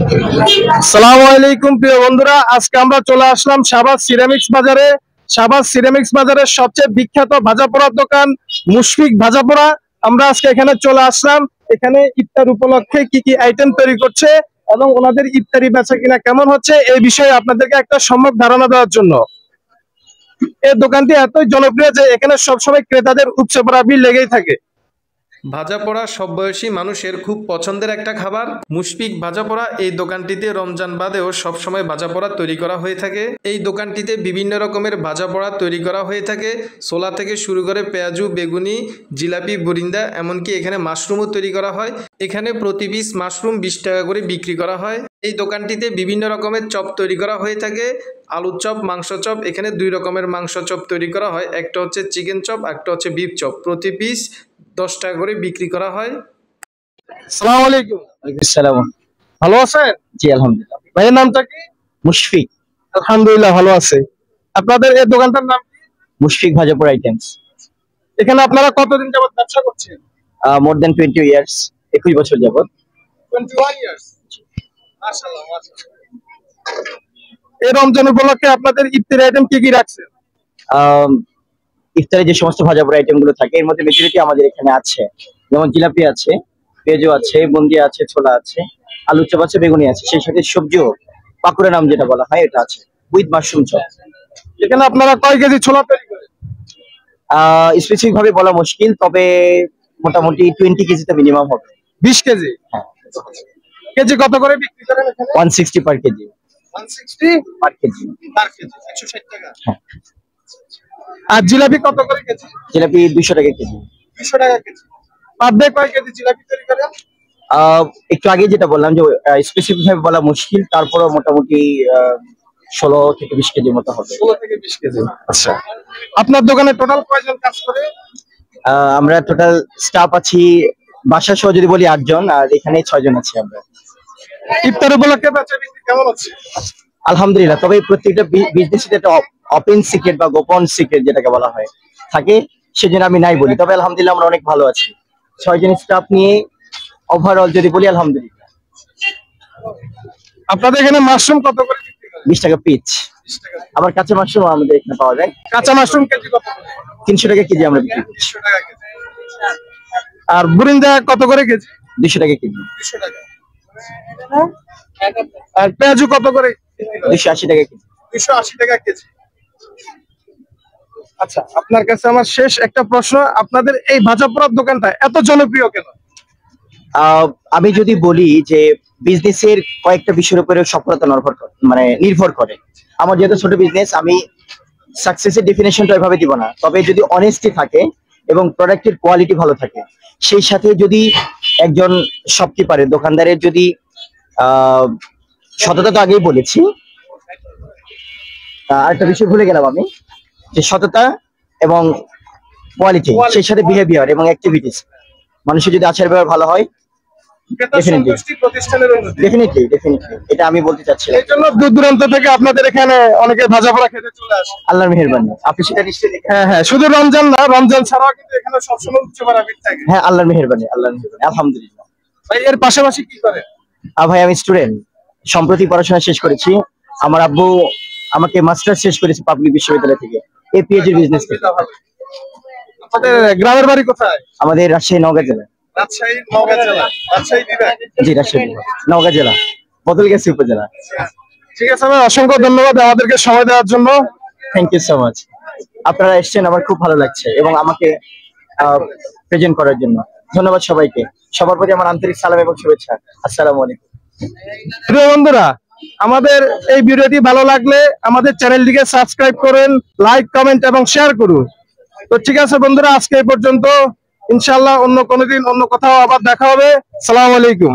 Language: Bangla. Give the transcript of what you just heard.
আসসালামু আলাইকুম প্রিয় বন্ধুরা, আজকে আমরা চলে আসলাম শাহবাজ সিরামিক্স বাজারে। শাহবাজ সিরামিক্স বাজারের সবচেয়ে বিখ্যাত ভাজাপোড়ার দোকান মুশফিক ভাজাপোড়া। আমরা আজকে এখানে চলে আসলাম। এখানে ইফতার উপলক্ষে কি কি আইটেম তৈরি করছে এবং ওনাদের ইফতারি বেচা কিনা কেমন হচ্ছে এই বিষয়ে আপনাদেরকে একটা সম্যক ধারণা দেওয়ার জন্য। এই দোকানটি এতই জনপ্রিয় যে এখানে সবসময় ক্রেতাদের উপচে পড়া ভিড় লেগেই থাকে। ভাজাপোড়া সব বয়সী মানুষের খুব পছন্দের একটা খাবার। মুশফিক ভাজাপোড়া এই দোকানটিতে রমজান বাদেও সবসময় ভাজাপোড়া তৈরি করা হয়ে থাকে। এই দোকানটিতে বিভিন্ন রকমের ভাজাপোড়া তৈরি করা হয়ে থাকে। ছোলা থেকে শুরু করে পেঁয়াজু, বেগুনি, জিলাপি, বুরিন্দা, এমনকি এখানে মাশরুমও তৈরি করা হয়। এখানে প্রতি পিস মাশরুম 20 টাকা করে বিক্রি করা হয়। এই দোকানটিতে বিভিন্ন রকমের চপ তৈরি করা হয়ে থাকে। আলুর চপ, মাংস চপ। এখানে 2 রকমের মাংস চপ তৈরি করা হয়, একটা হচ্ছে চিকেন চপ, একটা হচ্ছে বিফ চপ। প্রতি পিস 10 টাকা করে বিক্রি করা হয়। আসসালামু আলাইকুম। আসসালাম। ভালো আছেন? জি আলহামদুলিল্লাহ। ভাইয়ের নামটা কি? মুশফিক। আলহামদুলিল্লাহ ভালো আছে। আপনাদের এই দোকানটার নাম কি? মুশফিক ভাজাপোড়া আইটেমস। এখানে আপনারা কতদিন যাবত ব্যবসা করছেন? মোর দেন 20 ইয়ার্স, 21 বছর যাবত। 21 ইয়ার্স। মাশাআল্লাহ মাশাআল্লাহ। এই রমজান উপলক্ষে আপনাদের ইফতারি আইটেম কি কি রাখছেন? ইফতারে যে সমস্ত ভাজাপোড়া আইটেম গুলো থাকে এর মধ্যে মেজরিটি আমাদের এখানে আছে। যেমন জিলাপি আছে, পেঁয়াজু আছে, বুন্দিয়া আছে, ছোলা আছে, আলু চপ আছে, বেগুনি আছে, সেই সাথে সবজিও পাকুড়া নাম যেটা বলা হয় এটা আছে, উইথ মাশরুম চপ। এখানে আপনারা কয় কেজি ছোলা তৈরি করেন? স্পেসিফিক ভাবে বলা মুশকিল, তবে মোটামুটি 20 কেজিতে মিনিমাম হবে। 20 কেজি। হ্যাঁ, কেজি কত করে বিক্রি করেন এখানে? 160 পার কেজি। 160 পার কেজি। পার কেজি 160 টাকা। হ্যাঁ। আর জিলাপি কত করে কেজি? জিলাপি 200 টাকা কেজি। 200 টাকা কেজি। পার ডে কয় কেজি জিলাপি তৈরি করেন? একটু আগে যেটা বললাম যে স্পেসিফিক ভাবে বলা মুশকিল, তারপরে মোটামুটি 16 থেকে 20 কেজির মতো হবে। 16 থেকে 20 কেজি। আচ্ছা, আপনার দোকানে টোটাল কয়জন কাজ করে? আমরা টোটাল স্টাফ আছি বাসা সহ যদি বলি 8 জন, আর এখানে 6 জন আছি আমরা। ইফতার উপলক্ষে বেচা বিক্রি কেমন হচ্ছে? আলহামদুলিল্লাহ। তবে প্রত্যেকটা বিজনেসের একটা ওপেন সিক্রেট বা গোপন সিক্রেট যেটাকে বলা হয় থাকে, সেজন্য আমি নাই বলি। তবে আলহামদুলিল্লাহ আমরা অনেক ভালো আছি। 6 জন স্টাফ নিয়ে ওভারঅল যদি বলি আলহামদুলিল্লাহ। আপনাদের এখানে মাশরুম কত করে বিক্রি করেন? 20 টাকা পিচ। আবার কাঁচা মাশরুম আমাদের এখানে পাওয়া যায়। কাঁচা মাশরুম কেজি কত করে? 300 টাকা কেজি আমরা বিক্রি করি। 300 টাকা কেজি। আর বুরিন্দা কত করে কেজি? 200 টাকা কেজি। 200 টাকা। আর পেঁয়াজু কত করে? 280 টাকা কেজি। 280 টাকা কেজি। আচ্ছা, আপনার কাছে আমার শেষ একটা প্রশ্ন, আপনাদের এই ভাজাপোড়ার দোকানটা এত জনপ্রিয় কেন? আমি যদি বলি যে বিজনেসের কয়েকটা বিষয়ের উপরে সফলতা নির্ভর করে। আমার যেহেতু ছোট বিজনেস, আমি সাকসেসের ডেফিনেশনটা ওইভাবে দিব না, তবে যদি অনেস্টি থাকে এবং প্রোডাক্টের কোয়ালিটি ভালো থাকে, সেই সাথে যদি একজন শপকিপারের দোকানদারের যদি সততা তো আগেই বলেছি, আরেকটা বিষয় ভুলে গেলাম আমি, যে সততা এবং কোয়ালিটি, সেই সাথে বিহেভিয়ার এবং অ্যাক্টিভিটিস, মানুষের যদি আচার ব্যবহার ভালো হয়, ডেফিনেটলি এটা আমি বলতে চাচ্ছি। এই জন্য দূর দূরান্ত থেকে আপনাদের এখানে অনেকে ভাজাপোড়া খেতে চলে আসে। আল্লাহর মেহেরবানি, আপনি সেটা নিশ্চয়ই দেখেন। হ্যাঁ হ্যাঁ, শুধু রমজান না, রমজান ছাড়াও কিন্তু এখানে সবসময় উচ্চ মানের ভিড় থাকে। হ্যাঁ, আল্লাহর মেহেরবানি আলহামদুলিল্লাহ। ভাই এর পাশাপাশি কি করেন? ভাই আমি স্টুডেন্ট, সম্প্রতি পড়াশোনা শেষ করেছি। আমার আব্বু আমাকে মাস্টার্স শেষ করেছে পাবলিক বিশ্ববিদ্যালয় থেকে, পিএইচডি বিজনেস থেকে। আপনাদের গ্রামের বাড়ি কোথায়? আমাদের রাজশাহী নওগাঁ জেলা। রাজশাহী নওগাঁ জেলা। রাজশাহী বিভাগ। জি, রাজশাহী নওগাঁ জেলা, বদলগাছি উপজেলা। ঠিক আছে, আমি অসংখ্য ধন্যবাদ আমাদেরকে সময় দেওয়ার জন্য। Thank you so much. আপনারা এসেছেন, আমার খুব ভালো লাগছে, এবং আমাকে প্রেজেন্ট করার জন্য ধন্যবাদ সবাইকে। সবার প্রতি আমার আন্তরিক সালাম এবং শুভেচ্ছা। আসসালামু আলাইকুম। প্রিয় বন্ধুরা, আমাদের এই ভিডিওটি ভালো লাগলে আমাদের চ্যানেলটিকে সাবস্ক্রাইব করুন, লাইক, কমেন্ট এবং শেয়ার করুন। তো ঠিক আছে বন্ধুরা, আজকে এই পর্যন্ত। ইনশাআল্লাহ অন্য কোনো দিন অন্য কোথাও আবার দেখা হবে। আসসালামু আলাইকুম।